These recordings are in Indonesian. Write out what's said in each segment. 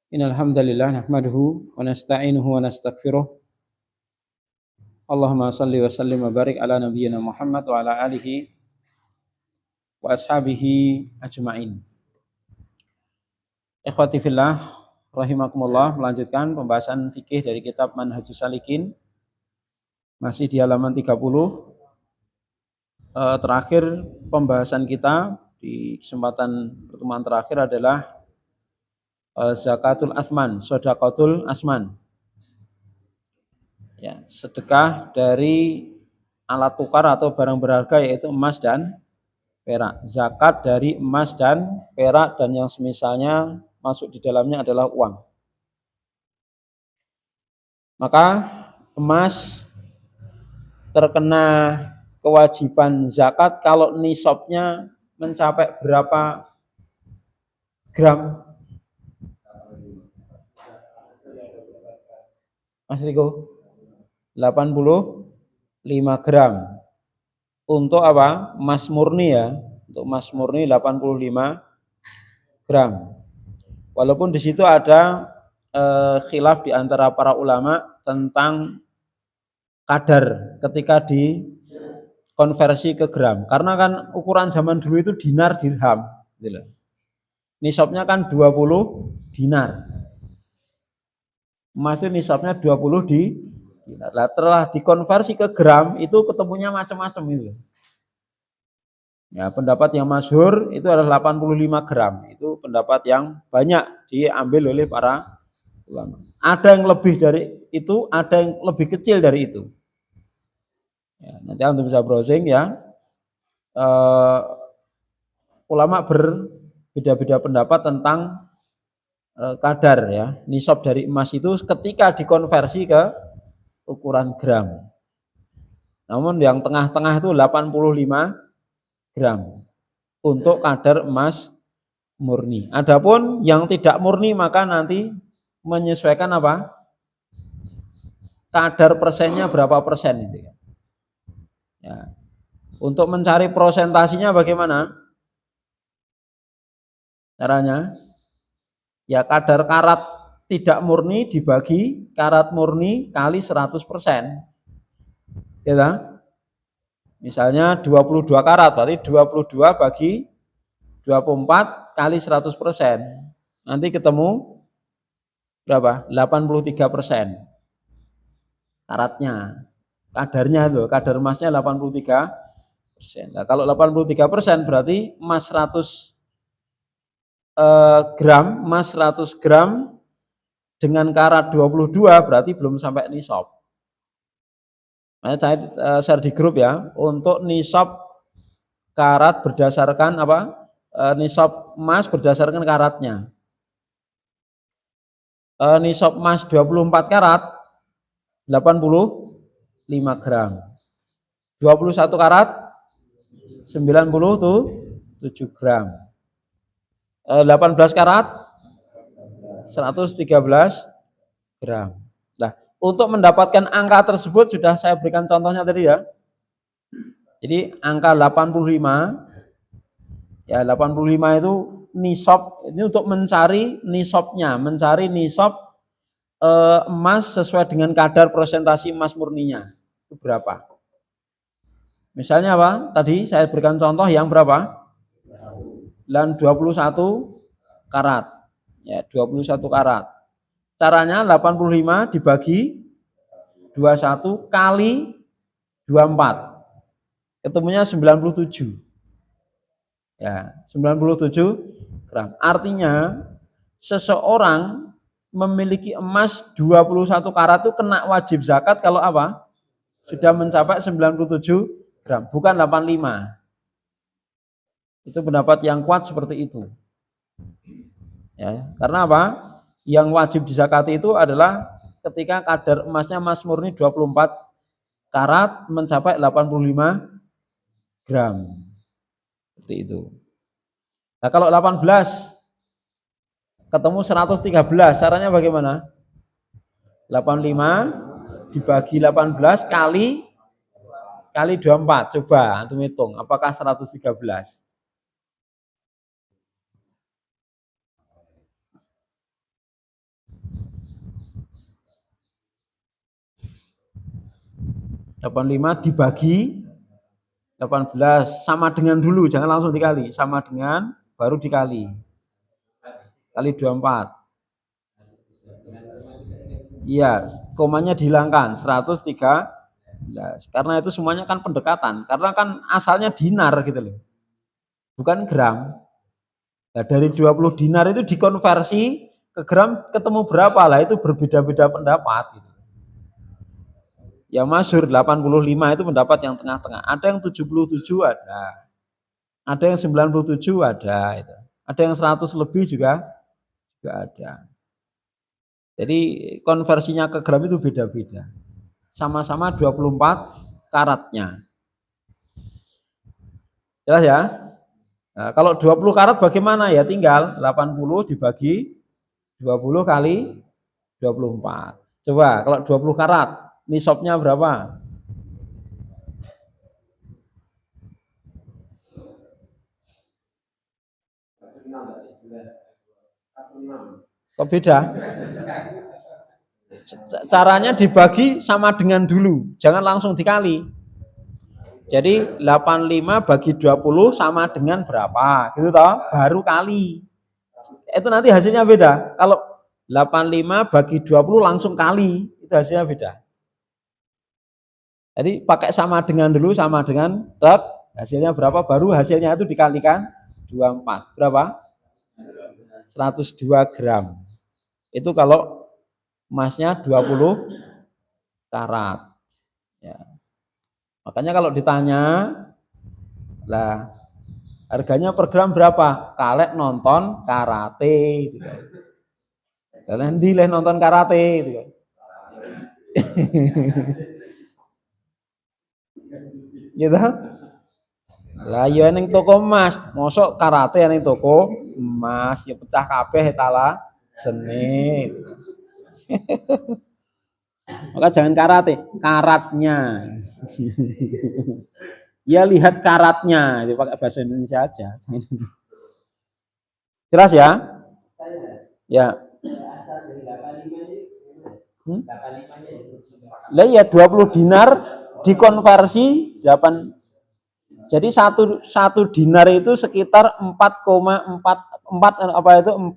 Innal hamdalillah nahmaduhu wa nasta'inuhu wa nastaghfiruh. Allahumma shalli wa sallim wa barik ala nabiyyina Muhammad wa ala alihi wa ashabihi ajmain. Ikhwati fillah rahimakumullah, melanjutkan pembahasan fikih dari kitab Manhajus Salikin. Masih di halaman 30. Terakhir pembahasan kita di kesempatan pertemuan terakhir adalah zakatul asman, sedekatul asman. Ya, sedekah dari alat tukar atau barang berharga yaitu emas dan perak. Zakat dari emas dan perak dan yang semisalnya masuk di dalamnya adalah uang. Maka emas terkena kewajiban zakat kalau nisabnya mencapai berapa gram? Mas Riko? 85 gram. Untuk apa? Emas murni ya. Untuk emas murni 85 gram. Walaupun di situ ada khilaf di antara para ulama tentang kadar ketika dikonversi ke gram. Karena kan ukuran zaman dulu itu dinar dirham. Nisabnya kan 20 dinar. Emas nisabnya 20 dinar. Setelah dikonversi ke gram itu ketemunya macam-macam itu. Ya, pendapat yang masyhur itu adalah 85 gram. Itu pendapat yang banyak diambil oleh para ulama. Ada yang lebih dari itu, ada yang lebih kecil dari itu. Ya, nanti antum bisa browsing ya. Ulama berbeda-beda pendapat tentang kadar ya. Nisab dari emas itu ketika dikonversi ke ukuran gram. Namun yang tengah-tengah itu 85 gram untuk kadar emas murni. Adapun yang tidak murni maka nanti menyesuaikan apa? Kadar persennya berapa persen itu. Ya. Untuk mencari prosentasinya bagaimana? Caranya? Ya kadar karat tidak murni dibagi karat murni kali 100%. Ya, misalnya 22 karat, berarti 22 bagi 24 kali 100%. Nanti ketemu berapa? 83% karatnya. Kadarnya itu, kadar emasnya 83%. Nah, kalau 83% berarti emas 100 gram, emas 100 gram dengan karat 22 berarti belum sampai nisab. Nah, saya share di grup ya, untuk nisab karat berdasarkan apa? Nisab emas berdasarkan karatnya. Nisab emas 24 karat 85 gram. 21 karat 97 gram. 18 karat 113 gram. Nah, untuk mendapatkan angka tersebut sudah saya berikan contohnya tadi ya. Jadi angka 85 ya, 85 itu nisab, ini untuk mencari nisabnya, mencari nisab emas sesuai dengan kadar presentasi emas murninya. Itu berapa? Misalnya apa? Tadi saya berikan contoh yang berapa? Dan 21 karat. Ya, 21 karat. Caranya 85 dibagi 21 kali 24. Ketemunya 97. Ya, 97 gram. Artinya seseorang memiliki emas 21 karat itu kena wajib zakat kalau apa? Sudah mencapai 97 gram, bukan 85. Itu pendapat yang kuat seperti itu. Ya, karena apa? Yang wajib dizakati itu adalah ketika kadar emasnya emas murni 24 karat mencapai 85 gram. Seperti itu. Nah, kalau 18 ketemu 113, caranya bagaimana? 85 dibagi 18 kali 24. Coba antum hitung, apakah 113? 85 dibagi 18 sama dengan dulu, jangan langsung dikali. Sama dengan baru dikali. Kali 24. Iya, komanya dihilangkan 113. Karena itu semuanya kan pendekatan. Karena kan asalnya dinar gitu loh. Bukan gram. Nah, dari 20 dinar itu dikonversi ke gram ketemu berapa lah, itu berbeda-beda pendapat gitu. Ya masyhur 85 itu pendapat yang tengah-tengah. Ada yang 77 ada. Ada yang 97 ada itu. Ada yang 100 lebih juga ada. Jadi konversinya ke gram itu beda-beda. Sama-sama 24 karatnya. Jelas ya? Nah, kalau 20 karat bagaimana ya? Tinggal 80 dibagi 20 kali 24. Coba kalau 20 karat, nisabnya berapa? Kok beda? Caranya dibagi sama dengan dulu, jangan langsung dikali. Jadi 85 bagi 20 sama dengan berapa? Gitu toh, baru kali. Itu nanti hasilnya beda. Kalau 85 bagi 20 langsung kali, itu hasilnya beda. Jadi pakai sama dengan dulu, sama dengan tek, hasilnya berapa, baru hasilnya itu dikalikan 24. Berapa? 102 gram. Itu kalau emasnya 20 karat. Ya. Makanya kalau ditanya, lah harganya per gram berapa? Kalek nonton karate. Gitu. Kalian dileh nonton karate. Gitu. Gitu. Lah ya ning toko emas, mosok karate ning toko emas ya pecah kabeh tala seni. Maka jangan karate, karatnya. Ya lihat karatnya, itu pakai bahasa Indonesia aja. Jelas ya? Ya. Lah ya 20 dinar dikonversi 8. Jadi satu dinar itu sekitar 4,44 apa itu 4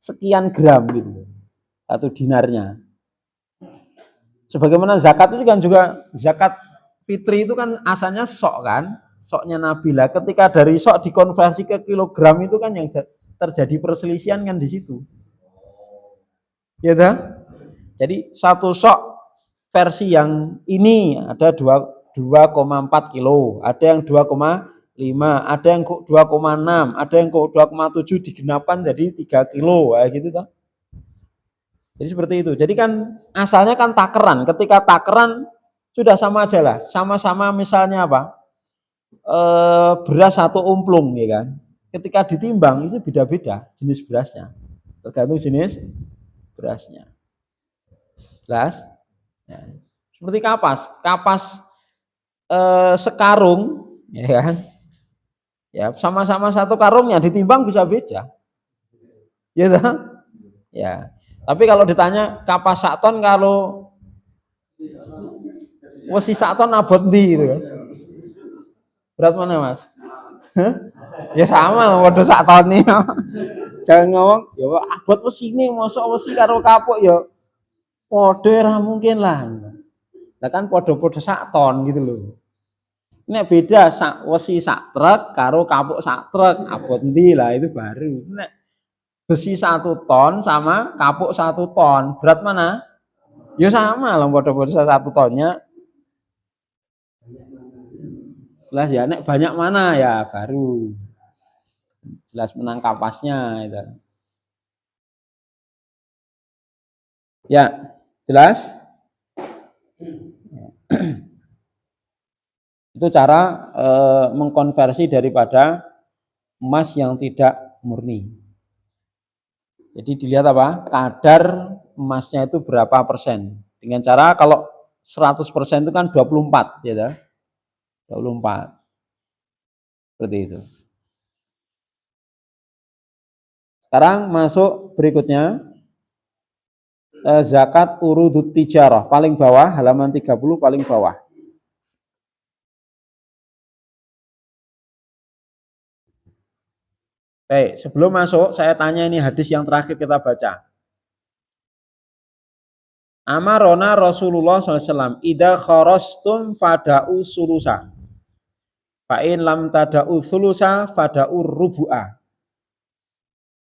sekian gram gitu. Satu dinarnya. Sebagaimana zakat itu kan juga zakat fitri itu kan asalnya sok kan, soknya Nabi lah. Ketika dari sok dikonversi ke kilogram itu kan yang terjadi perselisihan kan di situ. Ya dah. Jadi satu sok versi yang ini ada 2,4 kilo, ada yang 2,5, ada yang 2,6, ada yang 2,7 digenapkan jadi 3 kilo, kayak gitu toh. Jadi seperti itu. Jadi kan asalnya kan takeran. Ketika takeran sudah sama aja lah. Sama-sama misalnya apa? Beras satu umplung ya kan. Ketika ditimbang itu beda-beda jenis berasnya. Tergantung jenis berasnya. Jelas? Ya. Seperti kapas. Kapas sekarung ya kan. Ya, sama-sama satu karungnya ditimbang bisa beda. Ya kan? Ya. Tapi kalau ditanya kapas sak ton kalau wesi sak ton abot ndi gitu kan. Berat mana Mas? Ya sama lah padha sak tone. Jangan ngomong ya abot wesi ini mosok wesi karo kapuk ya padha ora mungkin lah. Lah kan padha-padha sak ton gitu loh. Nek beda sak wesi sak truk karo kapuk sak truk abot ndi lah itu baru. Nek besi 1 ton sama kapuk 1 ton, berat mana? Ya sama lah padha-padha 1 tonnya. Jelas ya, nek banyak mana ya baru jelas menang kapasnya itu. Ya, jelas? Itu cara mengkonversi daripada emas yang tidak murni. Jadi dilihat apa? Kadar emasnya itu berapa persen. Dengan cara kalau 100% itu kan 24 ya. 24. Seperti itu. Sekarang masuk berikutnya. Zakat urudut tijarah paling bawah halaman 30 paling bawah. Baik, sebelum masuk saya tanya ini hadis yang terakhir kita baca. Amarona Rasulullah SAW ida kharastum fada'u sulusa fa'in lam tada'u sulusa fada'u rubu'a.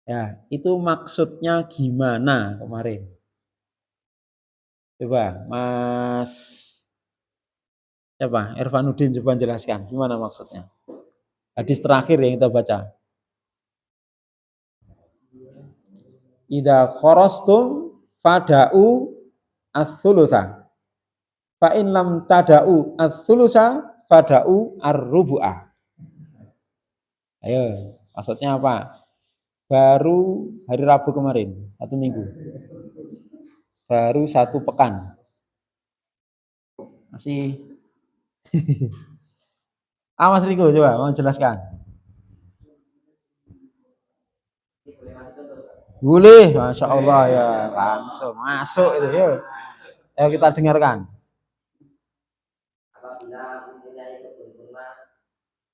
Ya, itu maksudnya gimana kemarin? Coba Mas Irfanuddin coba jelaskan gimana maksudnya. Hadis terakhir yang kita baca. Ida kharastum fada'u as-sulusa fa in lam tada'u as-sulusa fada'u ar-rubu'a. Ayo, maksudnya apa? Baru hari Rabu kemarin, 1 minggu. Baru 1 pekan. Masih Mas Riko coba mau jelaskan. Boleh, Masya Allah ya, langsung masuk itu ya. Ayo kita dengarkan. Apabila mempunyai kebun kurma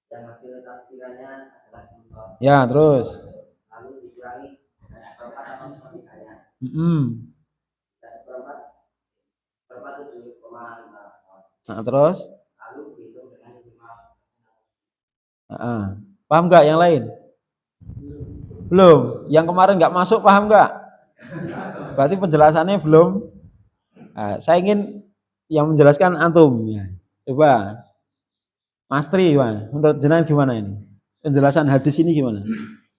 yang hasil taksirannya adalah contoh. Ya, terus. Lalu dikurangi seperempat atau sepertiganya. Seperempat 7,5. Nah, terus? Lalu dihitung dengan 5. Paham nggak yang lain? Belum. Yang kemarin nggak masuk paham nggak? Berarti penjelasannya belum. Nah, saya ingin yang menjelaskan antum. Ya. Coba, Mas Tri, menurut jenengan gimana ini? Penjelasan hadis ini gimana?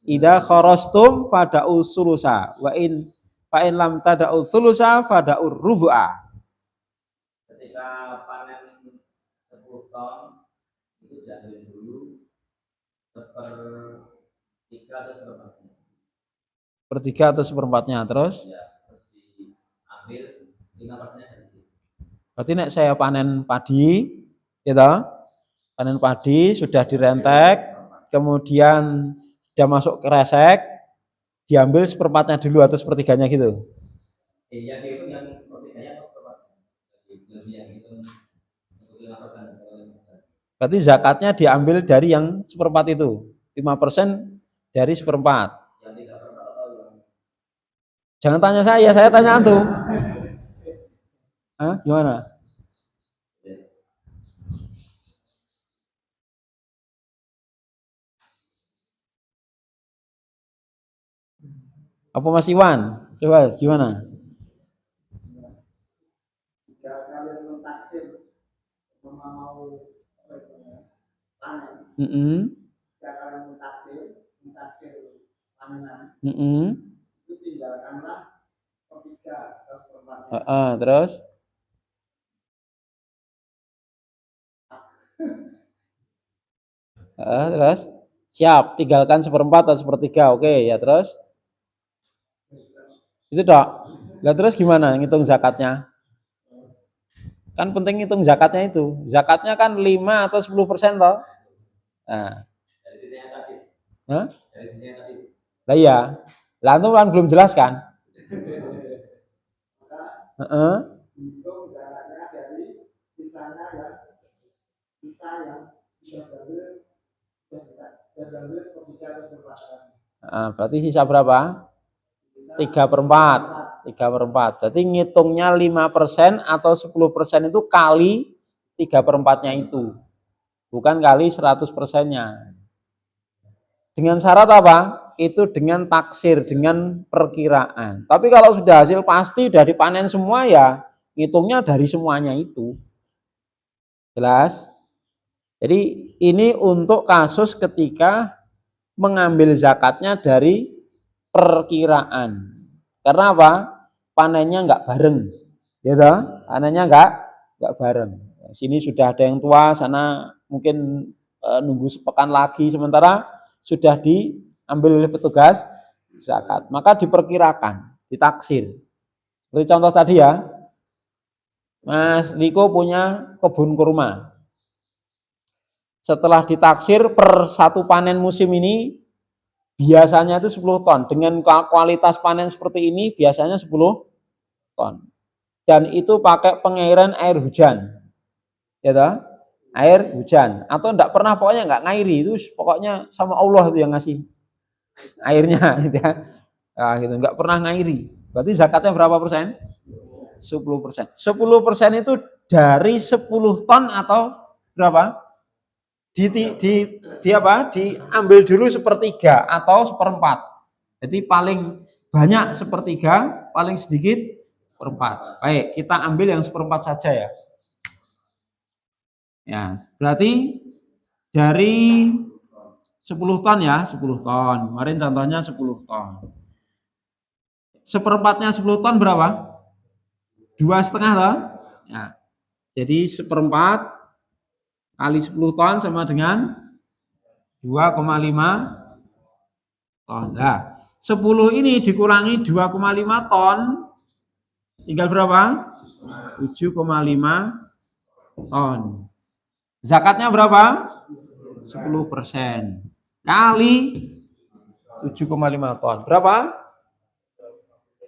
Ida kharastum fada'u sulusa wa in fa in lam tada'u sulusa fada'u rubu'a. Ketika panen 10 ton itu diambil dulu sepertiga atau seperempatnya. Sepertiga atau seperempatnya, terus? Ya, terus diambil 5% dari situ. Berarti nek saya panen padi, gitu, panen padi sudah direntek, kemudian sudah masuk ke resek, diambil seperempatnya dulu atau sepertiganya gitu. Iya, itu yang sepertiganya atau seperempatnya. Berarti zakatnya diambil dari yang seperempat itu, 5% dari seperempat. Jangan tanya saya tanya antum. Gimana? Apa Mas Iwan? Coba gimana? Jika kalian mentaksir mau panen, jika kalian mentaksir panenan, itu tinggalkanlah sepertiga atau seperempatnya. Terus? Terus? Siap, tinggalkan seperempat atau sepertiga, oke ya, terus? Itu dok. Lah terus gimana ngitung zakatnya? Kan penting ngitung zakatnya itu. Zakatnya kan 5 atau 10% toh. Nah. Dari sisinya tadi. Dari sisinya tadi. Lah iya. Lah itu kan belum jelas kan? Hitung zakatnya dari sisanya yang sisa yang sudah diambil sepertiga atau seperempat. Berarti sisa berapa? 3/4. Jadi ngitungnya 5% atau 10% itu kali 3/4-nya itu. Bukan kali 100%-nya. Dengan syarat apa? Itu dengan taksir, dengan perkiraan. Tapi kalau sudah hasil pasti, sudah dipanen semua ya, ngitungnya dari semuanya itu. Jelas? Jadi ini untuk kasus ketika mengambil zakatnya dari perkiraan. Karena apa? Panennya nggak bareng, gitu. Panennya nggak bareng. Sini sudah ada yang tua, sana mungkin nunggu sepekan lagi, sementara sudah diambil oleh petugas zakat. Maka diperkirakan, ditaksir. Seperti contoh tadi ya, Mas Liko punya kebun kurma. Setelah ditaksir per 1 panen musim ini biasanya itu 10 ton. Dengan kualitas panen seperti ini biasanya 10 ton. Dan itu pakai pengairan air hujan. Ya toh? Air hujan. Atau enggak pernah, pokoknya enggak ngairi. Itu pokoknya sama Allah itu yang ngasih. airnya gitu ya. Nah, gitu, nggak pernah ngairi. Berarti zakatnya berapa persen? 10%. 10% itu dari 10 ton atau berapa? Di apa? Diambil dulu sepertiga atau seperempat. Jadi paling banyak sepertiga, paling sedikit seperempat. Baik, kita ambil yang seperempat saja ya. Ya, berarti dari 10 ton ya, 10 ton. Kemarin contohnya 10 ton. Seperempatnya 10 ton berapa? 2,5 toh? Ya. Jadi seperempat kali 10 ton sama dengan 2,5 ton. Nah, 10 ini dikurangi 2,5 ton, tinggal berapa? 7,5 ton. Zakatnya berapa? 10% kali 7,5 ton. Berapa?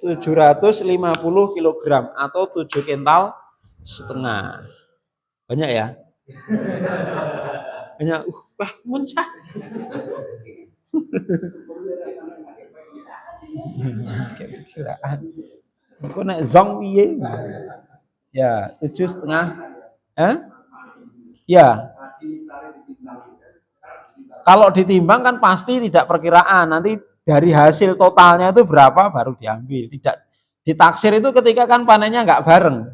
750 kg atau 7 kental setengah. Banyak ya? Banyak. Wah, muncah. Kiraan. Kok naik zong piye? Ya, 7,5. Ya. Kalau ditimbang kan pasti tidak perkiraan. Nanti dari hasil totalnya itu berapa baru diambil. Tidak ditaksir itu ketika kan panennya nggak bareng.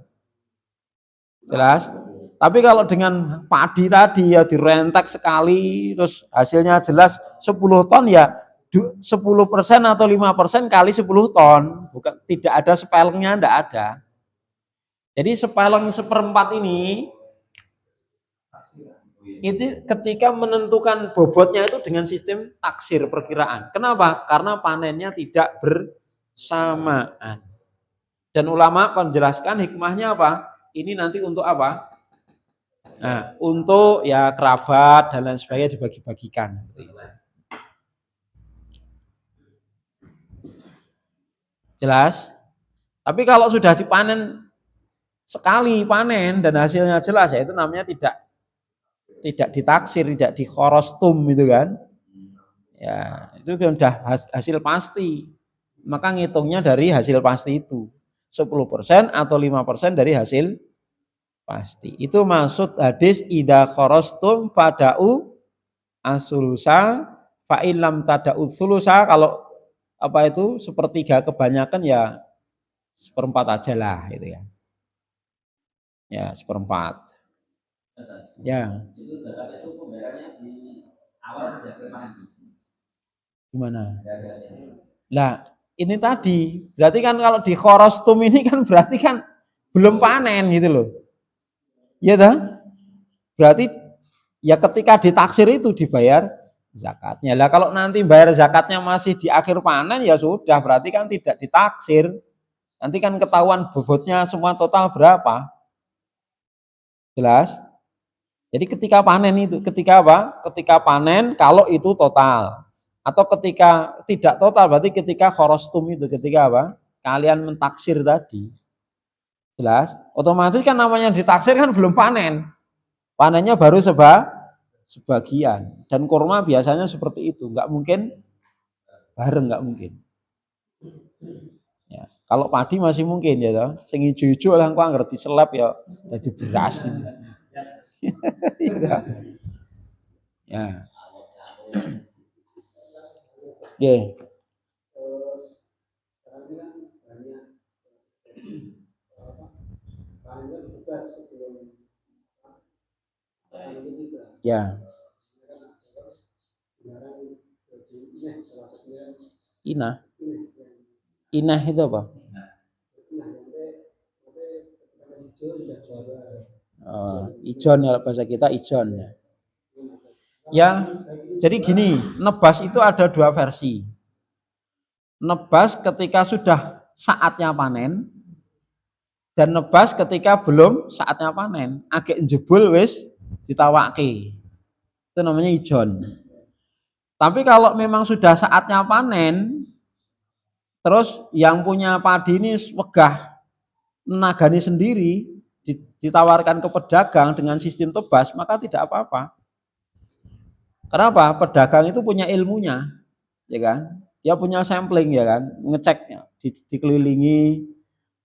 Jelas? Tapi kalau dengan padi tadi ya direntek sekali terus hasilnya jelas 10 ton ya 10% atau 5% kali 10 ton. Bukan, tidak ada sepelengnya, tidak ada. Jadi sepeleng seperempat ini itu ketika menentukan bobotnya itu dengan sistem taksir perkiraan. Kenapa? Karena panennya tidak bersamaan. Dan ulama menjelaskan hikmahnya apa? Ini nanti untuk apa? Nah, untuk ya kerabat dan lain sebagainya dibagi-bagikan. Jelas? Tapi kalau sudah dipanen sekali panen dan hasilnya jelas ya itu namanya tidak ditaksir, tidak dikhorostum gitu kan. Ya, itu sudah hasil pasti. Maka ngitungnya dari hasil pasti itu. 10% atau 5% dari hasil pasti. Itu maksud hadis idza kharastum fada'u asulusa fa illam tada'u sulusa. Kalau apa itu sepertiga kebanyakan ya seperempat aja lah gitu ya. Ya, seperempat. Ya. Gimana? Lah, ini tadi berarti kan kalau di khorostum ini kan berarti kan belum panen gitu loh. Iya dah? Berarti ya ketika ditaksir itu dibayar zakatnya. Lah kalau nanti bayar zakatnya masih di akhir panen ya sudah berarti kan tidak ditaksir. Nanti kan ketahuan bobotnya semua total berapa. Jelas? Jadi ketika panen itu, ketika apa? Ketika panen kalau itu total. Atau ketika tidak total berarti ketika khorostum itu, ketika apa? Kalian mentaksir tadi. Jelas? Otomatis kan namanya ditaksir kan belum panen. Panennya baru sebagian. Dan kurma biasanya seperti itu, nggak mungkin bareng, nggak mungkin. Ya, kalau padi masih mungkin ya toh. Sing ijo-ijo lah engko anggere diselap ya dadi beras. Ya. Nggih. Ya. Inah. Inah itu apa? Ijon ya bahasa kita ijon ya. Ya, jadi gini, nebas itu ada dua versi. Nebas ketika sudah saatnya panen dan nebas ketika belum saatnya panen. Agak jebul wis ditawake. Itu namanya ijon. Tapi kalau memang sudah saatnya panen, terus yang punya padi ini wegah menagani sendiri, ditawarkan ke pedagang dengan sistem tebas, maka tidak apa-apa. Kenapa? Pedagang itu punya ilmunya. ya kan? Dia punya sampling ya kan, ngeceknya, dikelilingi,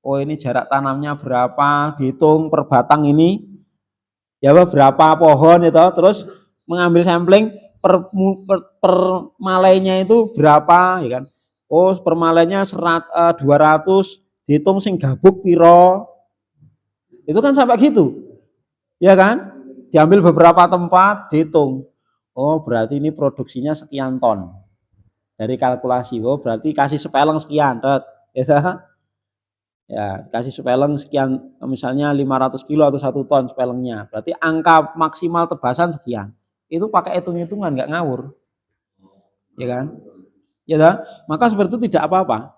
oh ini jarak tanamnya berapa, dihitung per batang ini, ya berapa pohon itu, terus mengambil sampling per malainya itu berapa, ya kan? Oh per malainya 200, dihitung sing gabuk piro, itu kan sampai gitu, ya kan? Diambil beberapa tempat, dihitung, oh berarti ini produksinya sekian ton. Dari kalkulasi, oh berarti kasih sepeleng sekian, ya kasih sepeleng sekian, misalnya 500 kilo atau 1 ton sepelengnya, berarti angka maksimal tebasan sekian. Itu pakai hitung-hitungan, nggak ngawur, ya kan? Ya, maka seperti itu tidak apa-apa.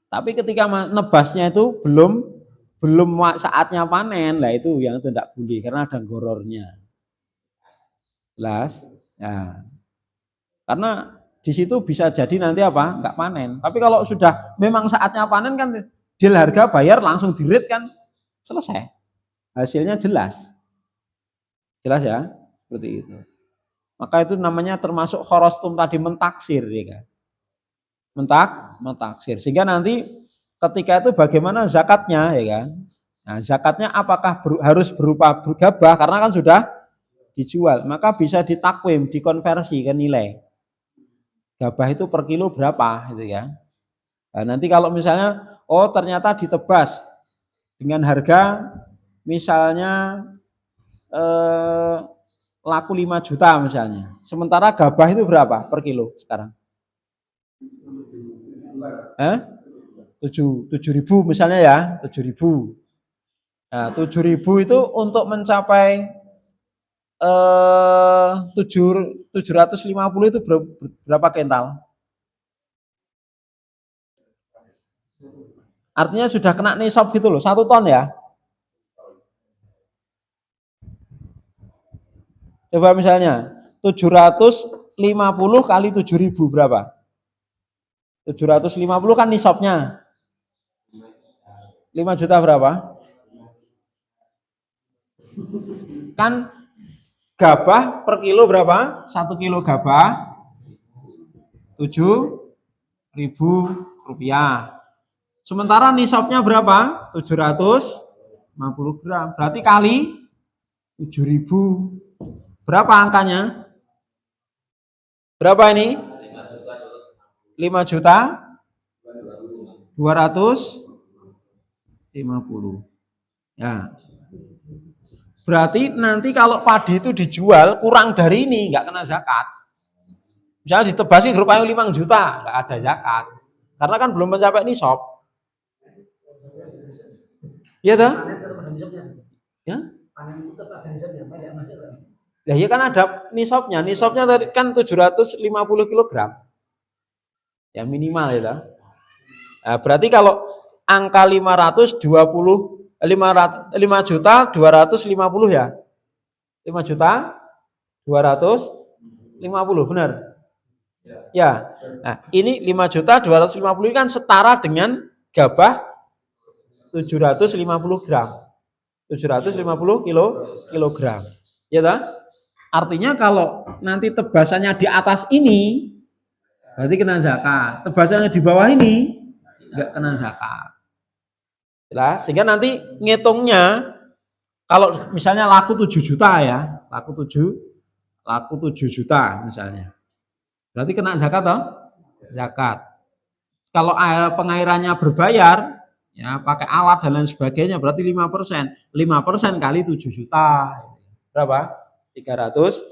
Tapi ketika nebasnya itu belum saatnya panen, lah itu yang tidak boleh karena ada gorornya. Jelas? Ya. Karena di situ bisa jadi nanti apa? Enggak panen. Tapi kalau sudah memang saatnya panen kan deal harga bayar langsung di-rate kan selesai. Hasilnya jelas. Jelas ya? Seperti itu. Maka itu namanya termasuk khorostum tadi, mentaksir ya kan. Mentaksir. Sehingga nanti ketika itu bagaimana zakatnya ya kan. Nah, zakatnya apakah harus berupa gabah karena kan sudah dijual, maka bisa ditakwim, dikonversi ke nilai. Gabah itu per kilo berapa gitu ya. Nah, nanti kalau misalnya oh ternyata ditebas dengan harga misalnya laku 5 juta misalnya. Sementara gabah itu berapa per kilo sekarang? 7.000 misalnya ya, 7.000. Nah, 7.000 itu untuk mencapai 750 itu berapa kental? Artinya sudah kena nisab gitu loh, 1 ton ya. Coba misalnya 750 kali 7.000 berapa? 750 kan nisabnya 5 juta berapa? Kan gabah per kilo berapa? 1 kilo gabah 7.000 rupiah. Sementara nisabnya berapa? 750 gram. Berarti kali 7.000. Berapa angkanya? Berapa ini? 5 juta 250. Ya. Berarti nanti kalau padi itu dijual kurang dari ini nggak kena zakat. Misalnya ditebasi grup ayu 5 juta, nggak ada zakat. Karena kan belum mencapai nisab. Iya toh? Ya? Ya, ya kan ada nisabnya. Nisabnya tadi kan 750 kg. Ya minimal ya. Nah, berarti kalau angka 5 juta 250 ya. 5 juta 250 benar? Ya. Nah, ini 5 juta 250 kan setara dengan gabah 750 gram. 750 kilogram. Ya tak? Artinya kalau nanti tebasannya di atas ini berarti kena zakat. Tebasannya di bawah ini enggak kena zakat. Jelas? Sehingga nanti ngitungnya kalau misalnya laku 7 juta ya, laku 7 juta misalnya. Berarti kena zakat toh? Zakat. Kalau pengairannya berbayar, ya pakai alat dan lain sebagainya, berarti 5%. 5% kali 7 juta. Berapa? 350.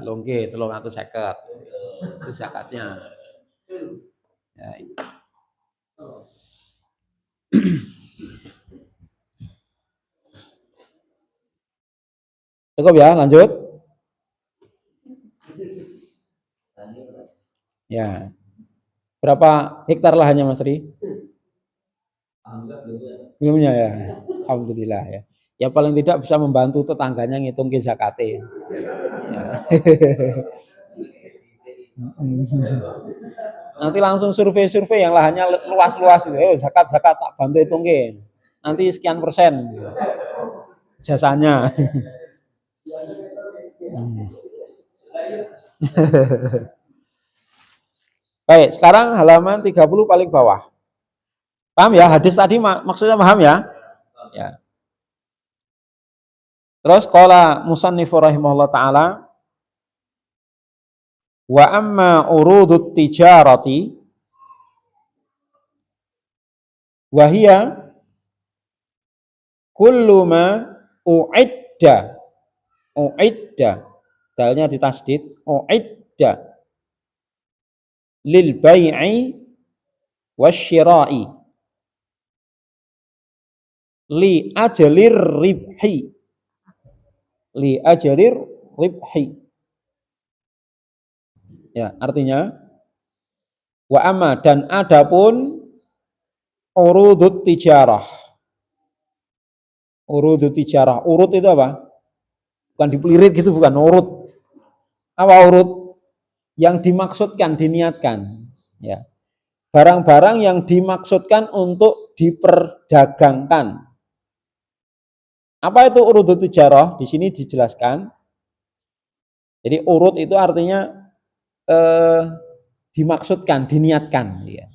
Longge 350. Itu zakatnya. Ya. Cukup ya, lanjut. Ya. Berapa hektar lahannya Mas Ri? Belumnya ya. Alhamdulillah ya. Ya paling tidak bisa membantu tetangganya ngitung ke zakate. Ya. Nanti langsung survei yang lahannya luas-luas gitu. Zakat tak bantu hitung ke. Nanti sekian persen jasanya. Baik, sekarang halaman 30 paling bawah. Paham ya? Hadis tadi maksudnya paham ya? Ya. Terus qala musannifu rahimahullah taala wa amma urudut tijarati wa hiya kullu ma uidda dalnya ditasdid uidda lil bai'i wasyira'i li ajalir ribhi. Ya, artinya wa amma dan adapun urudut tijarah. Urudut tijarah. Urut itu apa? Bukan dipelirit gitu, bukan urut. Apa urut? Yang dimaksudkan, diniatkan. Ya. Barang-barang yang dimaksudkan untuk diperdagangkan. Apa itu urudut tijarah? Di sini dijelaskan. Jadi urut itu artinya dimaksudkan, diniatkan. Ya.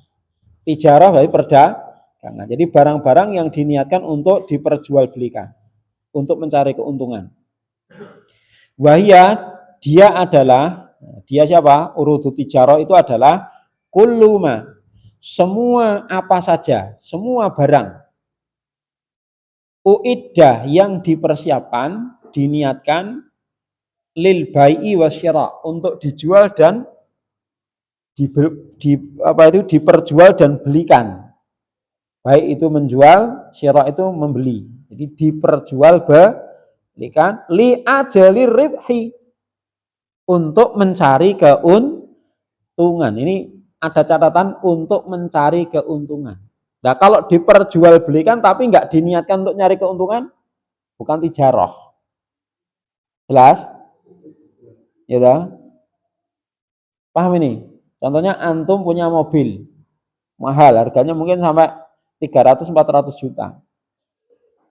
Tijarah dari perdagangan. Jadi barang-barang yang diniatkan untuk diperjualbelikan, untuk mencari keuntungan. Wahia dia siapa? Urudut tijarah itu adalah kulluma, semua apa saja, semua barang uiddah yang dipersiapkan, diniatkan lil bai'i wasyira, untuk dijual dan diperjual dan belikan. Baik itu menjual, syira itu membeli. Jadi diperjual belikan li ajalir ribhi, untuk mencari keuntungan. Ini ada catatan untuk mencari keuntungan. Nah, kalau diperjualbelikan tapi nggak diniatkan untuk nyari keuntungan, bukan tijarah. Jelas? Ya dah? Paham ini? Contohnya antum punya mobil mahal, harganya mungkin sampai 300-400 juta.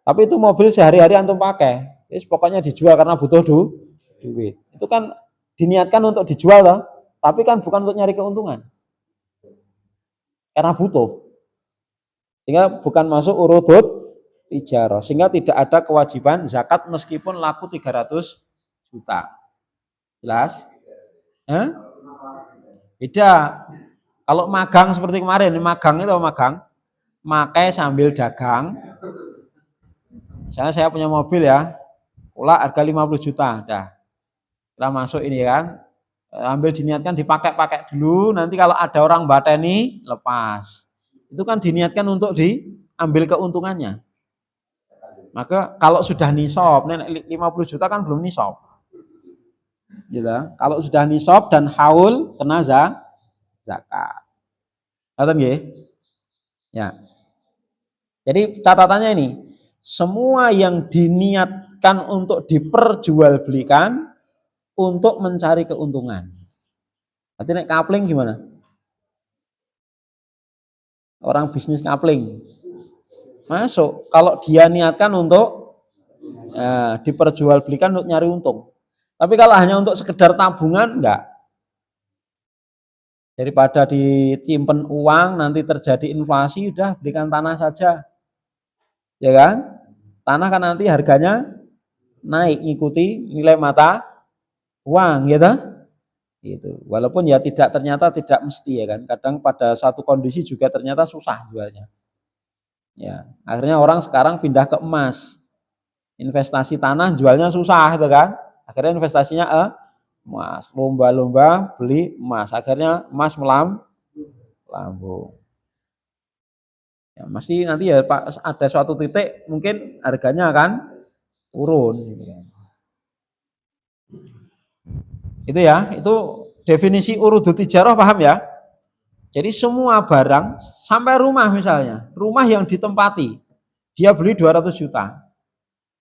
Tapi itu mobil sehari-hari antum pakai. Jadi pokoknya dijual karena butuh duit. Itu kan diniatkan untuk dijual toh, tapi kan bukan untuk nyari keuntungan. Karena butuh. Sehingga bukan masuk urudut tijarah. Sehingga tidak ada kewajiban zakat meskipun laku 300 juta. Jelas? Beda. Kalau magang seperti kemarin, magang itu makai sambil dagang. Misalnya saya punya mobil ya, pula harga 50 juta, dah. Kita masuk ini kan, ambil diniatkan dipakai-pakai dulu, nanti kalau ada orang bateni, lepas. Itu kan diniatkan untuk diambil keuntungannya. Maka kalau sudah nisab, 50 juta kan belum nisab. Gitu. Kalau sudah nisab dan haul kena zakat. Ngerti nggih? Ya. Jadi catatannya ini, semua yang diniatkan untuk diperjualbelikan untuk mencari keuntungan. Berarti nek kapling gimana? Orang bisnis kapling masuk kalau dia niatkan untuk diperjualbelikan untuk nyari untung. Tapi kalau hanya untuk sekedar tabungan, enggak. Daripada disimpan uang nanti terjadi inflasi, udah belikan tanah saja. Ya kan? Tanah kan nanti harganya naik ngikuti nilai mata uang, gitu. Gitu. Walaupun ya ternyata tidak mesti ya kan. Kadang pada satu kondisi juga ternyata susah jualnya. Ya, akhirnya orang sekarang pindah ke emas. Investasi tanah jualnya susah gitu kan. Akhirnya investasinya emas, lomba-lomba beli emas. Akhirnya emas melambung. Ya, mesti nanti ya Pak ada suatu titik mungkin harganya akan turun gitu kan. Itu ya, itu definisi urudut tijarah, paham ya? Jadi semua barang sampai rumah misalnya, rumah yang ditempati, dia beli 200 juta.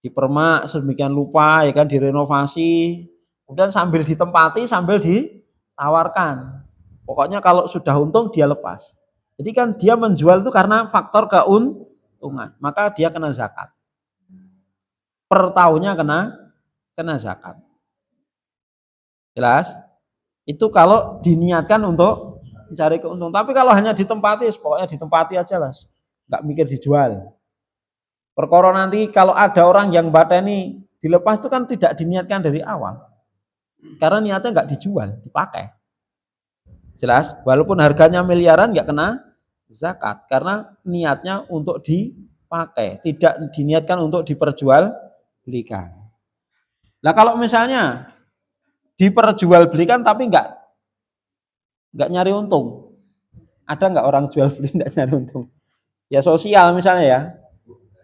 Dipermak sedemikian lupa ya kan, direnovasi, kemudian sambil ditempati sambil ditawarkan. Pokoknya kalau sudah untung dia lepas. Jadi kan dia menjual itu karena faktor keuntungan, maka dia kena zakat. Per tahunnya kena zakat. Jelas? Itu kalau diniatkan untuk mencari keuntungan. Tapi kalau hanya ditempati, pokoknya ditempati aja lah, nggak mikir dijual. Perkara nanti kalau ada orang yang bateni dilepas itu kan tidak diniatkan dari awal. Karena niatnya nggak dijual, dipakai. Jelas, walaupun harganya miliaran nggak kena zakat karena niatnya untuk dipakai, tidak diniatkan untuk diperjualbelikan. Nah, kalau misalnya diperjualbelikan tapi nggak nyari untung. Ada nggak orang jual beli nggak nyari untung? Ya sosial misalnya ya.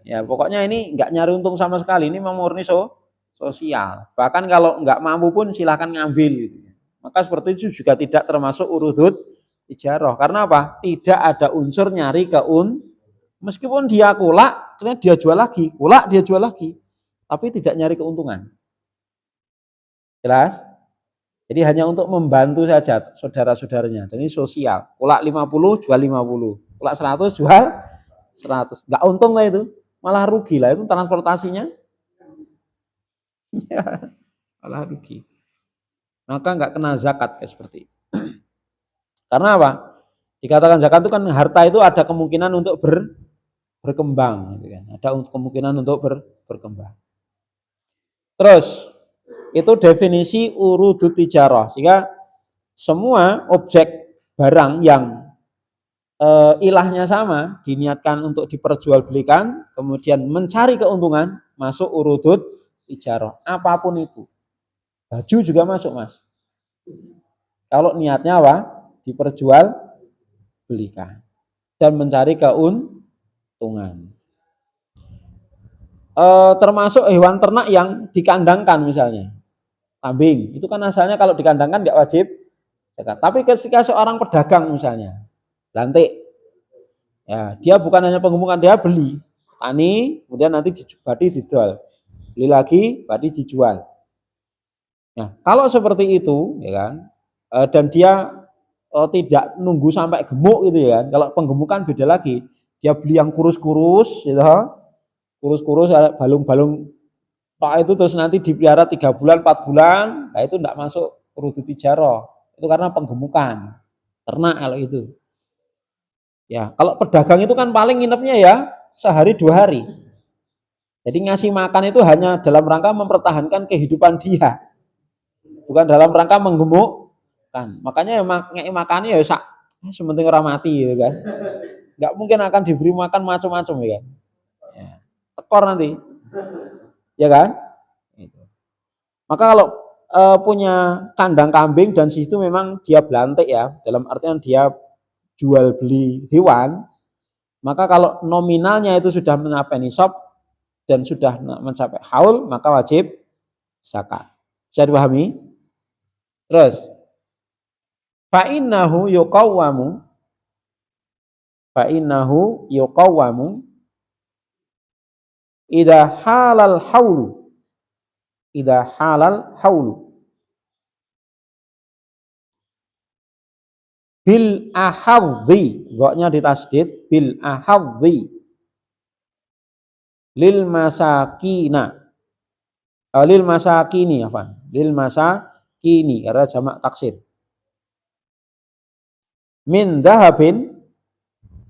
Ya pokoknya ini nggak nyari untung sama sekali. Ini murni sosial. Bahkan kalau nggak mampu pun silahkan ngambil. Gitu. Maka seperti itu juga tidak termasuk urudud tijarah. Karena apa? Tidak ada unsur nyari meskipun dia kulak, kemudian dia jual lagi, kulak dia jual lagi, tapi tidak nyari keuntungan. Jelas? Jadi hanya untuk membantu saja saudara-saudaranya. Dan ini sosial. Kulak 50 jual 50, kulak 100 jual 100. Nggak untung lah itu, malah rugi lah itu transportasinya. Ya, malah rugi. Maka nggak kena zakat kayak seperti itu. Karena apa? Dikatakan zakat itu kan harta itu ada kemungkinan untuk berkembang, gitu kan. Ada kemungkinan untuk berkembang. Terus itu definisi urudut tijarah. Sehingga semua objek barang yang ilahnya sama diniatkan untuk diperjualbelikan, kemudian mencari keuntungan, masuk urudut tijarah. Apapun itu. Baju juga masuk, Mas. Kalau niatnya apa? Diperjualbelikan dan mencari keuntungan. Termasuk hewan ternak yang dikandangkan misalnya. Kambing, itu kan asalnya kalau dikandangkan nggak wajib zakat. Tapi ketika seorang pedagang misalnya, lantik, ya dia bukan hanya penggemukan, dia beli, tani, kemudian nanti badi dijual, beli lagi, badi dijual. Nah, kalau seperti itu, ya kan, dan dia tidak nunggu sampai gemuk gitu ya kan. Kalau penggemukan beda lagi, dia beli yang kurus-kurus, gitu, kurus-kurus, balung-balung Pak itu terus nanti dipelihara 3 bulan, 4 bulan, nah itu tidak masuk urudut tijarah. Itu karena penggemukan ternak kalau itu. Ya, kalau pedagang itu kan paling nginepnya ya sehari 2 hari. Jadi ngasih makan itu hanya dalam rangka mempertahankan kehidupan dia. Bukan dalam rangka menggemukkan. Makanya ya makannya ya sementing orang mati gitu kan. Enggak mungkin akan diberi makan macam-macam ya kan. Ya. Tekor nanti. Ya kan? Maka kalau punya kandang kambing dan situ memang dia belantik ya, dalam artian dia jual beli hewan, maka kalau nominalnya itu sudah mencapai nisab dan sudah mencapai haul, maka wajib zakat. Bisa dipahami? Terus fa'innahu yuqawwamu idza halal haulu bil ahadhi, goknya ditasdid bil ahadhi lil masakini karena jamak taksir min dahabin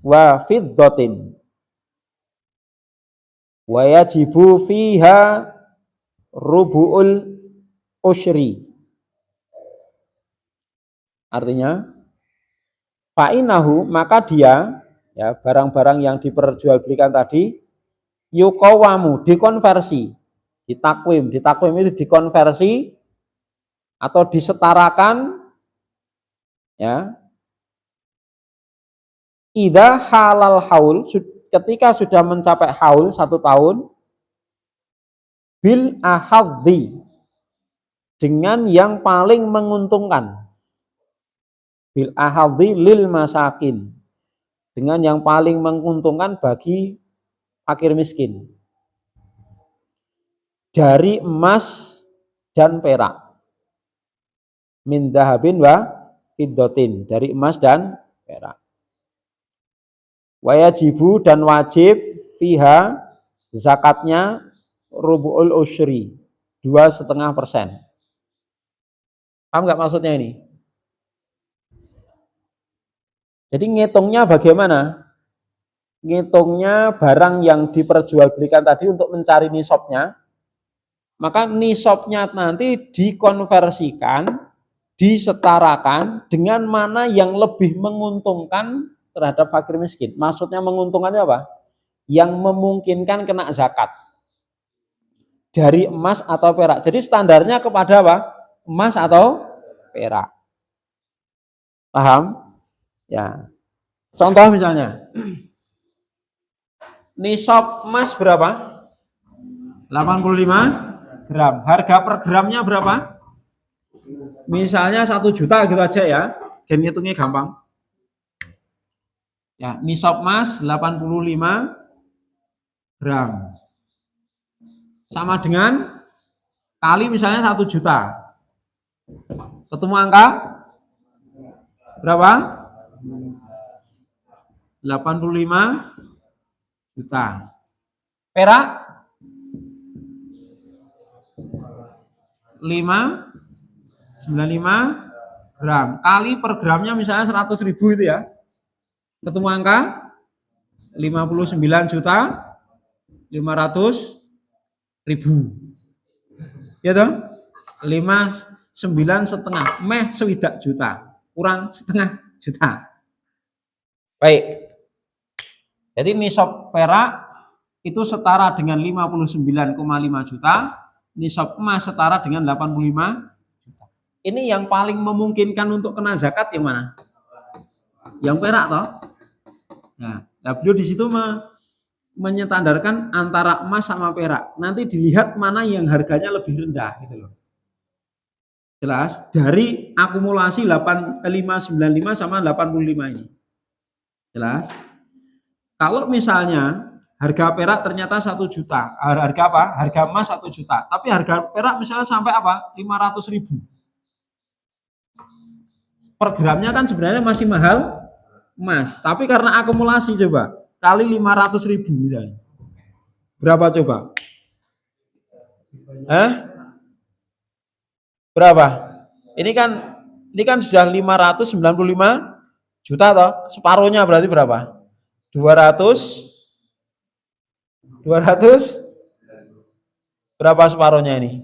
wa fiddatin wa yajibu fiha rubu'ul usyri. Artinya fa'inahu, maka dia ya barang-barang yang diperjualbelikan tadi yuqawamu, dikonversi, ditakwim itu dikonversi atau disetarakan ya idza halal haul, ketika sudah mencapai haul 1 tahun bil ahadhi, dengan yang paling menguntungkan, bil ahadhi lil masakin, dengan yang paling menguntungkan bagi fakir miskin, dari emas dan perak, min dahabin wa fiddatin, dari emas dan perak. Wajibu dan wajib fiha, zakatnya rubu'ul usyri, 2,5%. Paham nggak maksudnya ini? Jadi ngitungnya bagaimana? Ngitungnya barang yang diperjualbelikan tadi untuk mencari nisabnya, maka nisabnya nanti dikonversikan, disetarakan dengan mana yang lebih menguntungkan terhadap fakir miskin. Maksudnya menguntungkannya apa? Yang memungkinkan kena zakat dari emas atau perak. Jadi standarnya kepada apa? Emas atau perak. Paham? Ya. Contoh misalnya, nisab emas berapa? 85 gram. Harga per gramnya berapa? Misalnya 1 juta gitu aja ya. Dan ngitungnya gampang. Ya, nisab emas 85 gram. Sama dengan kali misalnya 1 juta. Ketemu angka berapa? 85 juta. Perak 595 gram. Kali per gramnya misalnya 100.000 itu ya. Ketemu angka 59 juta 500.000. Ya toh? 59,5 meh sewidak juta. Kurang setengah juta. Baik. Jadi nisab perak itu setara dengan 59,5 juta, nisab emas setara dengan 85 juta. Ini yang paling memungkinkan untuk kena zakat yang mana? Yang perak toh? Nah, beliau di situ menyetandarkan antara emas sama perak. Nanti dilihat mana yang harganya lebih rendah gitu loh. Jelas? Dari akumulasi 595 sama 85 ini. Jelas? Kalau misalnya harga perak ternyata 1 juta, harga apa? Harga emas 1 juta, tapi harga perak misalnya sampai apa? 500.000. Per gramnya kan sebenarnya masih mahal emas, tapi karena akumulasi coba kali 500.000 misalnya. Berapa coba? Berapa? Ini kan sudah 595 juta toh, separuhnya berarti berapa? 200 berapa separuhnya ini?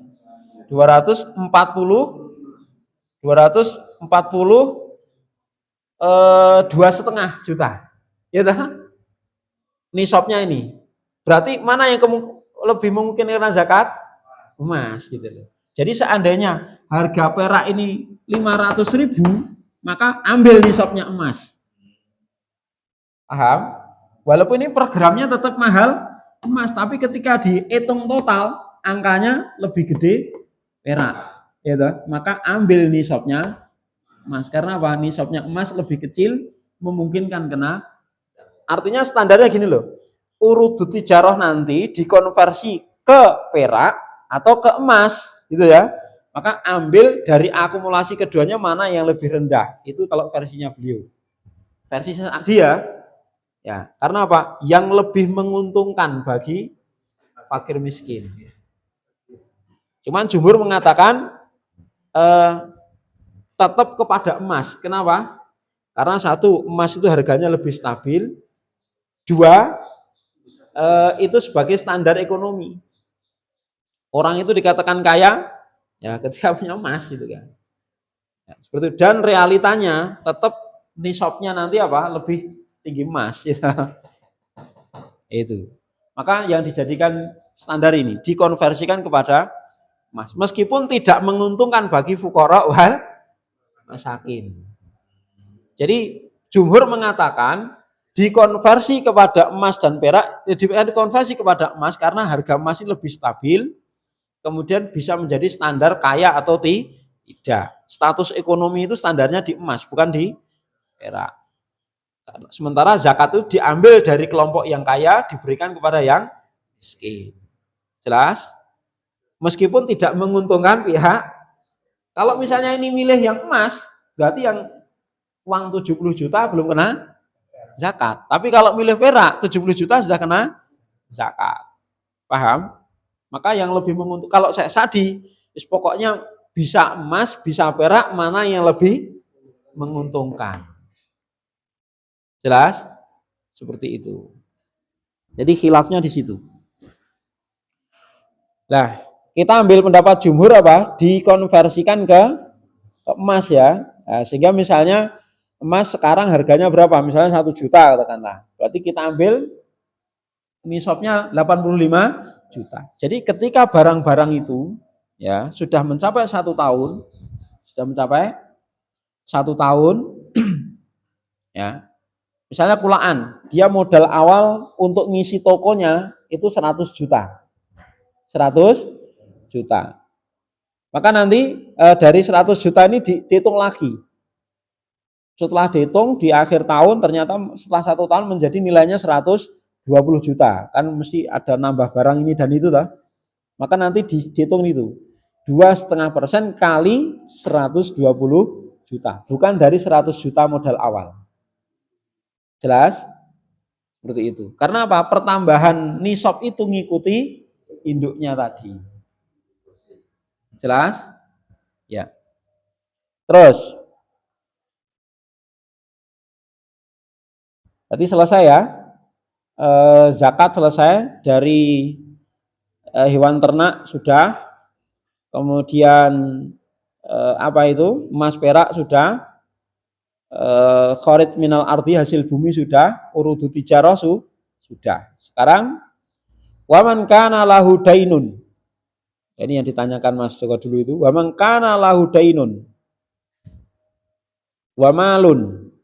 240 2,5 juta. Ya dah. Nisabnya ini. Berarti mana yang lebih mungkin kena zakat? Emas gitu loh. Jadi seandainya harga perak ini 500.000, maka ambil nisabnya emas. Paham? Walaupun ini per gramnya tetap mahal emas, tapi ketika dihitung total angkanya lebih gede perak, ya toh? Maka ambil nisabnya emas. Karena apa? Nisabnya emas lebih kecil, memungkinkan kena. Artinya standarnya gini loh, urudut tijarah nanti dikonversi ke perak atau ke emas, gitu ya. Maka ambil dari akumulasi keduanya mana yang lebih rendah. Itu kalau versinya beliau. Versi dia. Ya, karena apa? Yang lebih menguntungkan bagi fakir miskin. Cuman jumhur mengatakan tetap kepada emas. Kenapa? Karena satu, emas itu harganya lebih stabil. Dua, itu sebagai standar ekonomi. Orang itu dikatakan kaya ya ketika punya emas gitu kan. Ya, seperti itu. Dan realitanya tetap nisabnya nanti apa? Lebih tinggi emas ya. Itu. Maka yang dijadikan standar ini dikonversikan kepada emas. Meskipun tidak menguntungkan bagi fuqara wal masakin. Jadi jumhur mengatakan dikonversi kepada emas dan perak, dikonversi kepada emas karena harga emas ini lebih stabil, kemudian bisa menjadi standar kaya atau tidak. Status ekonomi itu standarnya di emas, bukan di perak. Sementara zakat itu diambil dari kelompok yang kaya, diberikan kepada yang miskin. Jelas? Meskipun tidak menguntungkan pihak. Kalau misalnya ini milih yang emas, berarti yang uang 70 juta belum kena zakat. Tapi kalau milih perak, 70 juta sudah kena zakat. Paham? Maka yang lebih menguntungkan, kalau saya sadi, pokoknya bisa emas, bisa perak, mana yang lebih menguntungkan. Jelas? Seperti itu. Jadi khilafnya di situ. Nah, kita ambil pendapat jumhur apa? Dikonversikan ke emas ya. Nah, sehingga misalnya emas sekarang harganya berapa? Misalnya 1 juta katakanlah. Berarti kita ambil nisabnya 85 juta. Jadi ketika barang-barang itu ya sudah mencapai 1 tahun, sudah mencapai 1 tahun, ya. Misalnya kulaan, dia modal awal untuk ngisi tokonya itu 100 juta. 100 juta. Maka nanti dari 100 juta ini dihitung lagi. Setelah dihitung di akhir tahun ternyata setelah 1 tahun menjadi nilainya 120 juta. Kan mesti ada nambah barang ini dan itu lah. Maka nanti dihitung itu. 2,5% kali 120 juta. Bukan dari 100 juta modal awal. Jelas? Seperti itu. Karena apa? Pertambahan nisab itu ngikuti induknya tadi. Jelas? Ya. Terus. Berarti selesai ya. Zakat selesai dari hewan ternak sudah. Kemudian apa itu? Emas perak sudah. Khorid minal ardi hasil bumi sudah, urudu tijarah sudah. Sekarang waman kana lahu dainun. Ini yang ditanyakan Mas Joko dulu itu. Waman kana lahu dainun. Wa malun.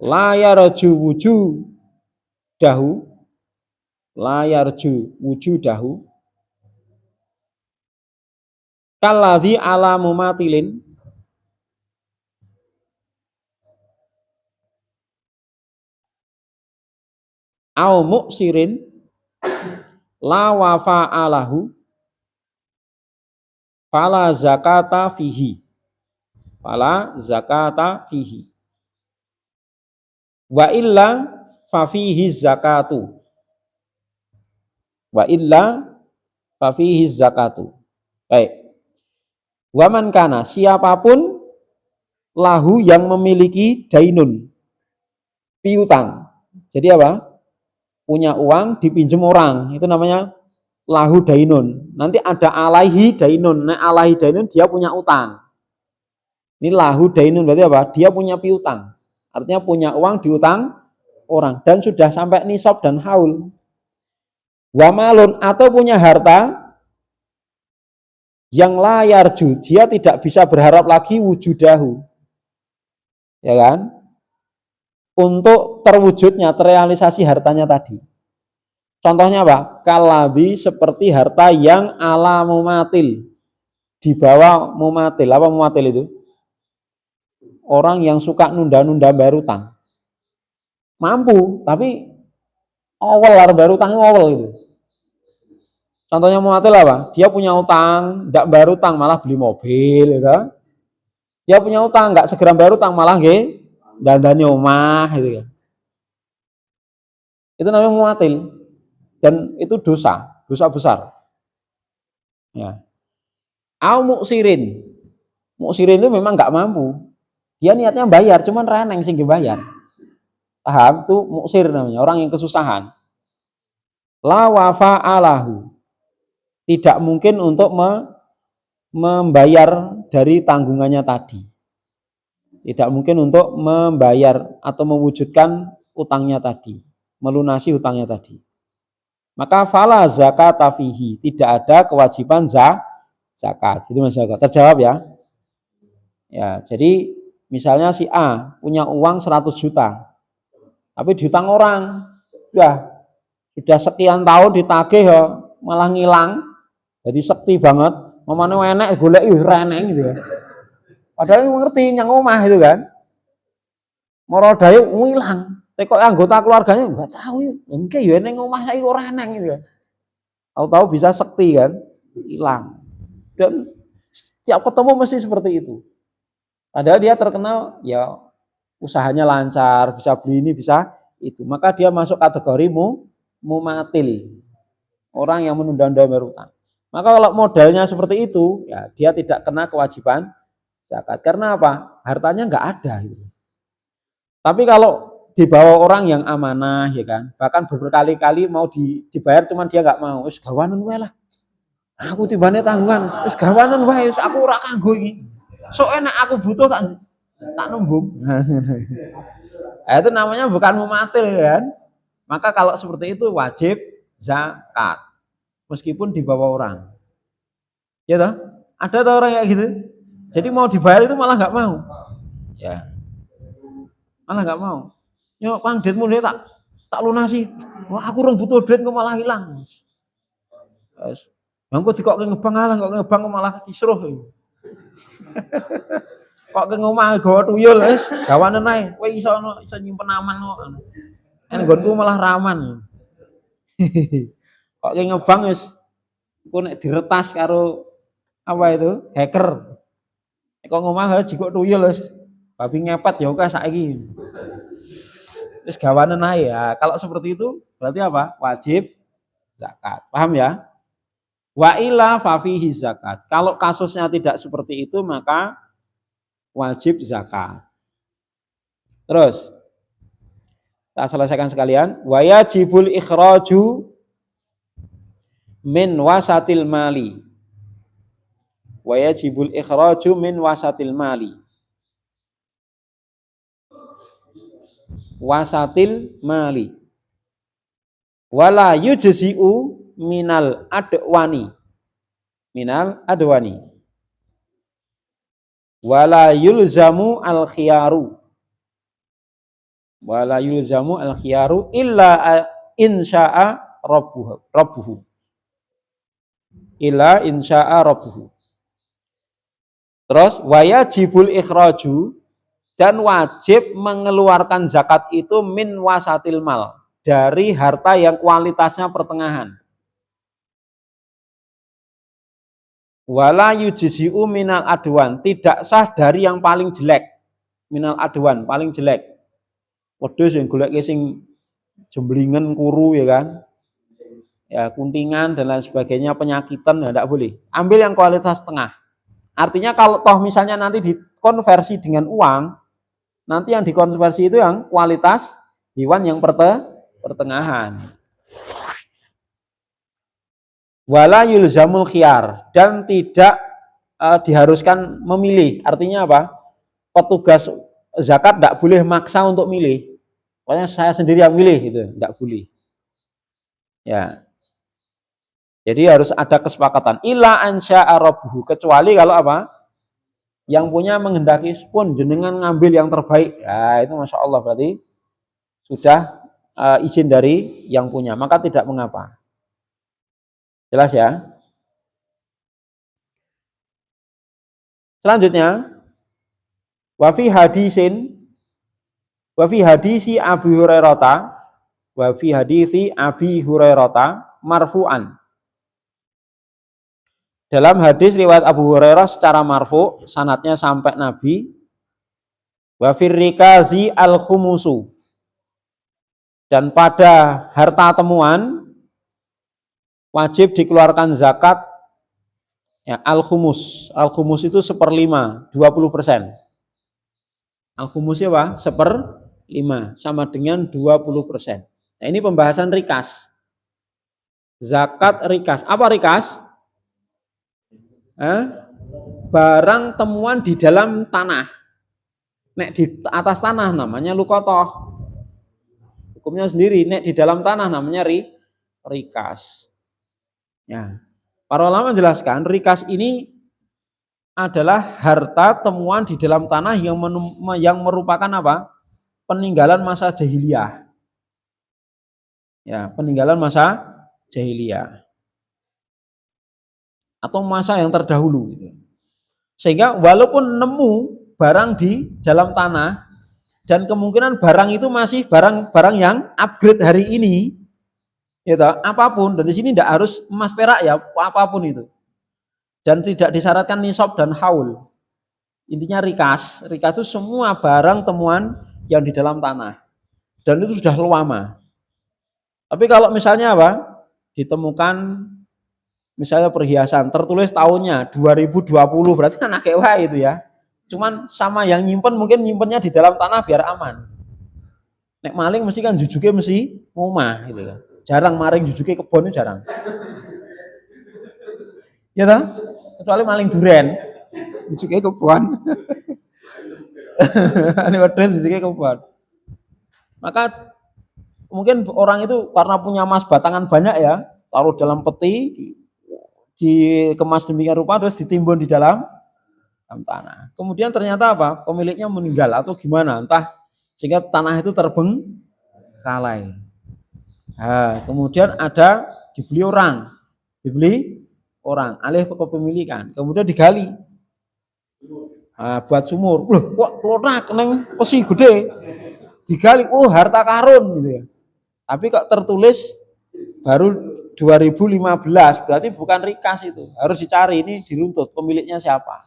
La yarju wujudahu. La yarju wujudahu. Kalladhi ala mumatilin au muksirin la wafa'alahu fala zakata fihi. Fala zakata fihi. Wa illa fa fihi zakatu. Wa illa fa fihi zakatu. Baik. Waman kana, siapapun lahu yang memiliki dainun, piutang. Jadi apa? Punya uang dipinjam orang, itu namanya lahu dainun. Nanti ada alaihi dainun. Nah, alaihi dainun dia punya utang. Ini lahu dainun berarti apa? Dia punya piutang. Artinya punya uang diutang orang dan sudah sampai nisab dan haul. Wa malun atau punya harta yang layarju, dia tidak bisa berharap lagi wujudahu, ya kan, untuk terwujudnya, terrealisasi hartanya tadi. Contohnya apa? Kalabi seperti harta yang ala mumatil, di bawah mumatil. Apa mumatil itu? Orang yang suka nunda-nunda bayar utang. Mampu, tapi awal bayar utang awal itu. Contohnya muatil apa? Dia punya utang, enggak bayar utang malah beli mobil, gitu. Dia punya utang, enggak segera bayar utang malah nggih dandani omah, gitu kan. Itu namanya muatil. Dan itu dosa besar. Ya. Au muksirin. Muksirin itu memang enggak mampu. Dia niatnya bayar, cuman reneng sing bayar. Paham? Itu muksir namanya, orang yang kesusahan. La wafa'alahu. Tidak mungkin untuk membayar dari tanggungannya tadi. Tidak mungkin untuk membayar atau mewujudkan utangnya tadi, melunasi utangnya tadi. Maka fala zakat fihi, tidak ada kewajiban zakat. Itu Mas Joko. Terjawab ya? Ya, jadi misalnya si A punya uang 100 juta. Tapi diutang orang. Sudah sekian tahun ditagih ya, malah ngilang. Jadi sekti banget, mamane enek golek reneng gitu kan. Padahal ngerti nyang omah itu kan. Moro dae ngilang. Teko anggota keluarganya enggak tahu. Mungkin ya ning omah saiki ora reneng gitu kan. Tahu-tahu bisa sekti kan, hilang. Dan setiap ketemu mesti seperti itu. Padahal dia terkenal ya usahanya lancar, bisa beli ini, bisa itu. Maka dia masuk kategori mumatil. Orang yang menunda-nunda bayar utang. Maka kalau modalnya seperti itu, ya dia tidak kena kewajiban zakat. Karena apa? hartanya nggak ada gitu. Tapi kalau dibawa orang yang amanah ya kan, bahkan berkali-kali mau dibayar cuman dia nggak mau, wis gawanan wae lah. Aku tibane tanggungan, wis gawanan wae, wis aku ora kanggo iki. Sok enak aku butuh tak nembung. Nah, itu namanya bukan mumatil kan. Maka kalau seperti itu wajib zakat. Meskipun dibawa orang. Ya toh? Ada tuh orang kayak gitu. Jadi mau dibayar itu malah nggak mau. Ya. Malah nggak mau. Yo pang duitmu dia tak lunasi. Wah aku orang butuh duit kok malah hilang. Wes. Mangko dikok ngebang alah kok ngebang kok malah kisruh. Kok ke ngomah gawa tuyul wis gawanen ae. Kowe iso nyimpen aman kok. Nggonku malah raman. Kok ke ngebang wis engko nek diretas karo apa itu? Hacker. Kok ngomah jikok tuyul wis babi ngepet ya oke saiki. Wis gawanen ae ya. Kalau seperti itu berarti apa? Wajib zakat. Paham ya? Wa illa fa fihi zakat. Kalau kasusnya tidak seperti itu maka wajib zakat. Terus kita selesaikan sekalian. Wa yajibul ikhraju min wasatil mali. Wa yajibul ikhraju min wasatil mali. Wasatil mali. Wala yujzi'u minal adwani. Minal adwani. Wala yulzamu al khiyaru. Wala yulzamu al khiyaru illa insya'a rabbuhu. Illa insya'a rabbuhu. Terus wajibul ikhraju dan wajib mengeluarkan zakat itu min wasatil mal, dari harta yang kualitasnya pertengahan. Wala yujzi'u minal adwan, tidak sah dari yang paling jelek. Minal adwan, paling jelek. Wedhus yang golek sing jemblingan kuru ya kan. Ya, kuntingan dan lain sebagainya, penyakitan ya enggak boleh. Ambil yang kualitas tengah. Artinya kalau toh misalnya nanti dikonversi dengan uang, nanti yang dikonversi itu yang kualitas hewan yang pertengahan. Wala yulzamul khiyar, dan tidak diharuskan memilih. Artinya apa? Petugas zakat tidak boleh maksa untuk milih. Pokoknya saya sendiri yang milih itu, tidak boleh. Ya. Jadi harus ada kesepakatan. Illa ansya'a rabbuhu, kecuali kalau apa? Yang punya menghendaki pun jenengan ngambil yang terbaik. Ya, itu Masya Allah berarti sudah izin dari yang punya, maka tidak mengapa. Jelas ya? Selanjutnya, wa fi hadisi Abi Hurairah marfu'an. Dalam hadis riwayat Abu Hurairah secara marfu, sanadnya sampai Nabi, wa firrikazi al-khumusu, dan pada harta temuan wajib dikeluarkan zakat ya, al-khumus. Al-khumus itu 1/5, 20%. Al-khumus ya Pak, 1/5 sama dengan 20%. Nah, ini pembahasan rikas. Zakat rikas. Apa rikas? Barang temuan di dalam tanah. Nek di atas tanah namanya luqathah. Hukumnya sendiri. Nek di dalam tanah namanya rikas. Ya. Para ulama menjelaskan rikas ini adalah harta temuan di dalam tanah yang merupakan apa? Peninggalan masa jahiliyah. Ya, peninggalan masa jahiliyah. Atau masa yang terdahulu. Sehingga walaupun nemu barang di dalam tanah dan kemungkinan barang itu masih barang-barang yang upgrade hari ini, gitu, apapun, dan di sini tidak harus emas perak ya, apapun itu, dan tidak disyaratkan nisab dan haul. Intinya rikas itu semua barang temuan yang di dalam tanah dan itu sudah lama. Tapi kalau misalnya apa, ditemukan misalnya perhiasan tertulis tahunnya 2020, berarti kan akeh wae itu ya. Cuman sama yang nyimpen mungkin nyimpennya di dalam tanah biar aman. Nek maling mesti kan jujuke mesti omah gitu kan. Jarang maling jujuke kebon itu jarang. Ya toh? Kecuali maling duren. Jujuke kebon. Ini wedhus jujuke kebon. Maka mungkin orang itu karena punya emas batangan banyak ya, taruh dalam peti, dikemas demikian rupa terus ditimbun di dalam tanah. Kemudian ternyata apa? Pemiliknya meninggal atau gimana? Entah sehingga tanah itu terbengkalai. Nah, kemudian ada dibeli orang, alih ke kepemilikan. Kemudian digali. Nah, buat sumur. Loh, kok klorak neng pesi gede. Digali, oh harta karun gitu ya. Tapi kok tertulis baru 2015, berarti bukan rikas itu. Harus dicari ini diruntut pemiliknya siapa.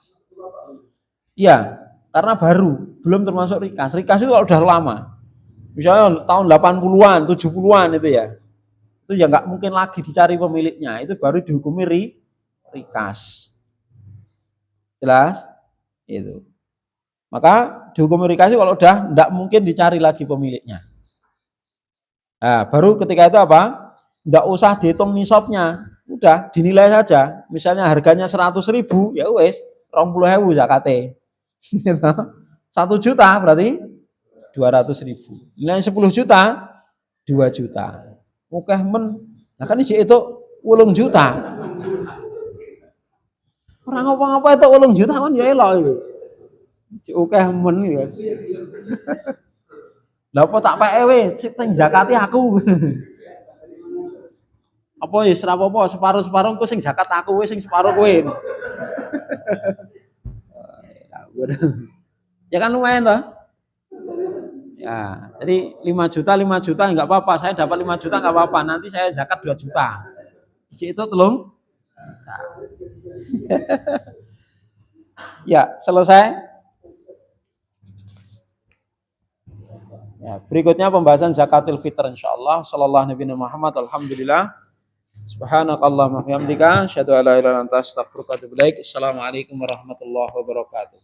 Iya, karena baru, belum termasuk rikas. Rikas itu kalau udah lama. Misalnya tahun 80-an, 70-an itu ya. Itu ya nggak mungkin lagi dicari pemiliknya. Itu baru dihukumi rikas. Jelas? Itu. Maka dihukumi rikas itu kalau udah nggak mungkin dicari lagi pemiliknya. Nah, baru ketika itu apa? Nggak usah dihitung nisabnya. Udah dinilai saja. Misalnya harganya 100.000, ya wes 20.000 zakate. 1 juta berarti 200.000. Nilai 10 juta 2 juta. Oke men. Nah kan itu 8 juta. Orang apa-apa itu 8 juta kan ya elok itu. Oke men ya. Lah apa tak PEW, sing zakati aku. Apa ya ora apa-apa, separuh-separuh ku sing zakat aku, sing separuh kowe. Ya kan lumayan toh? Ya, jadi 5 juta enggak apa-apa. Saya dapat 5 juta enggak apa-apa. Nanti saya zakat 2 juta. Isi itu telung. Ya, selesai. Ya, berikutnya pembahasan zakatul fitr insyaallah. Sallallahu Nabi Muhammad. Alhamdulillah. Subhanakallahumma wa bihamdika asyhadu an la ilaha illa anta astaghfiruka wa atubu ilaik. Assalamualaikum warahmatullahi wabarakatuh.